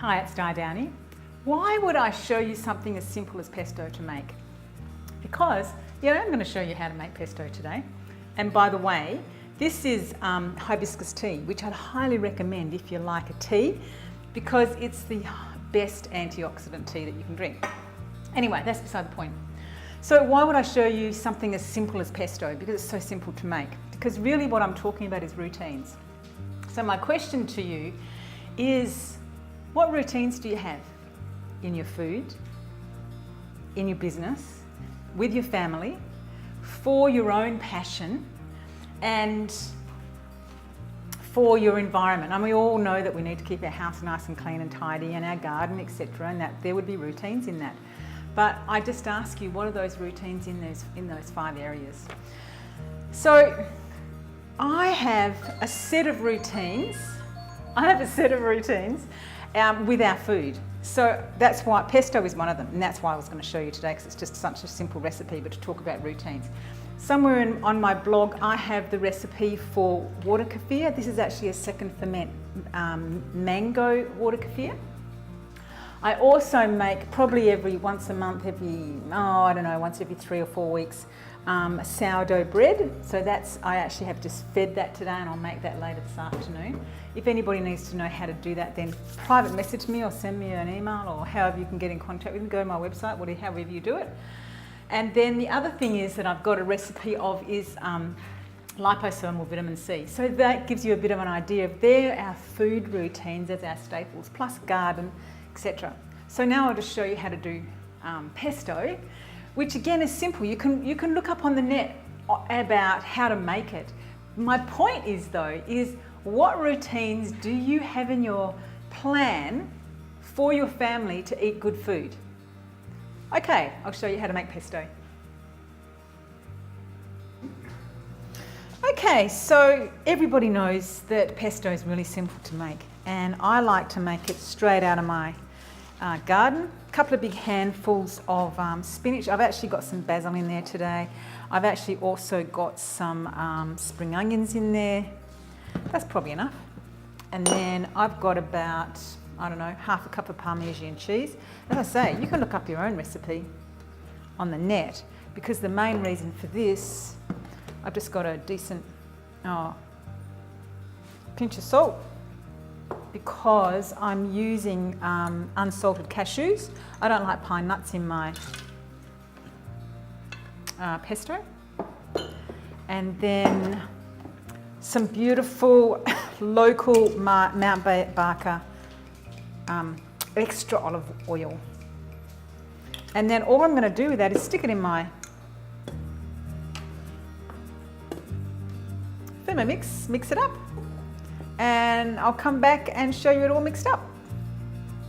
Hi, it's Downie. Why would I show you something as simple as pesto to make? Because, I'm going to show you how to make pesto today. And by the way, this is hibiscus tea, which I'd highly recommend if you like a tea, because it's the best antioxidant tea that you can drink. Anyway, that's beside the point. So why would I show you something as simple as pesto? Because it's so simple to make. Because really what I'm talking about is routines. So my question to you is, what routines do you have in your food, in your business, with your family, for your own passion, and for your environment? And we all know that we need to keep our house nice and clean and tidy, and our garden, etc., and that there would be routines in that. But I just ask you, what are those routines in those 5 areas? So I have a set of routines. With our food. So that's why pesto is one of them, and that's why I was going to show you today, because it's just such a simple recipe, but to talk about routines. Somewhere on my blog I have the recipe for water kefir. This is actually a second ferment mango water kefir. I also make probably once every 3 or 4 weeks, sourdough bread. So I actually have just fed that today, and I'll make that later this afternoon. If anybody needs to know how to do that, then private message me or send me an email, or however you can get in contact with me. Go to my website, however you do it. And then the other thing is that I've got a recipe of liposomal vitamin C. So that gives you a bit of an idea of our food routines as our staples, plus garden, etc. So now I'll just show you how to do pesto, which again is simple. You can look up on the net about how to make it. My point is what routines do you have in your plan for your family to eat good food? Okay, I'll show you how to make pesto. Okay, so everybody knows that pesto is really simple to make, and I like to make it straight out of my garden. A couple of big handfuls of spinach. I've actually got some basil in there today. I've actually also got some spring onions in there. That's probably enough. And then I've got about, half a cup of Parmesan cheese. As I say, you can look up your own recipe on the net, because the main reason for this, I've just got a decent pinch of salt, because I'm using unsalted cashews. I don't like pine nuts in my pesto. And then some beautiful local Mount Barker extra olive oil. And then all I'm going to do with that is stick it in my Thermomix, mix it up, and I'll come back and show you it all mixed up.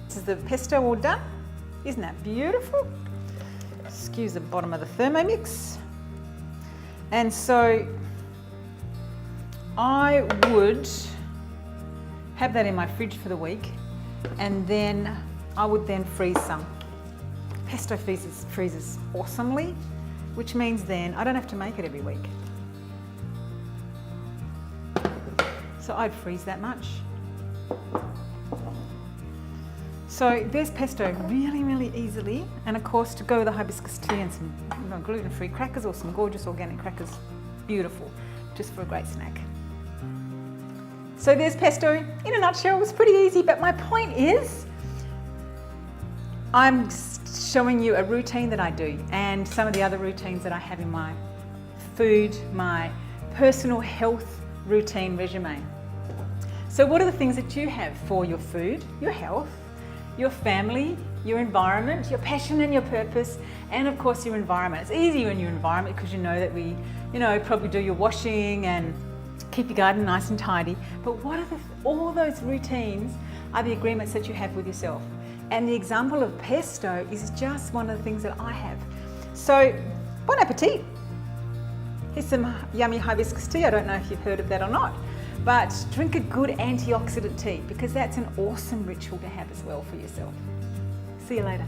This is the pesto all done. Isn't that beautiful? Excuse the bottom of the Thermomix. And so I would have that in my fridge for the week, and then I would then freeze some. Pesto freezes awesomely, which means then I don't have to make it every week. So I'd freeze that much. So there's pesto really, really easily. And of course, to go with the hibiscus tea and some gluten-free crackers, or some gorgeous organic crackers, beautiful, just for a great snack. So there's pesto in a nutshell. It was pretty easy, but my point is, I'm showing you a routine that I do, and some of the other routines that I have in my food, my personal health routine regimen. So what are the things that you have for your food, your health, your family, your environment, your passion and your purpose, and of course your environment? It's easier in your environment because you know that we, probably do your washing and keep your garden nice and tidy. But what are all those routines are the agreements that you have with yourself. And the example of pesto is just one of the things that I have. So, bon appetit. Here's some yummy hibiscus tea. I don't know if you've heard of that or not. But drink a good antioxidant tea, because that's an awesome ritual to have as well for yourself. See you later.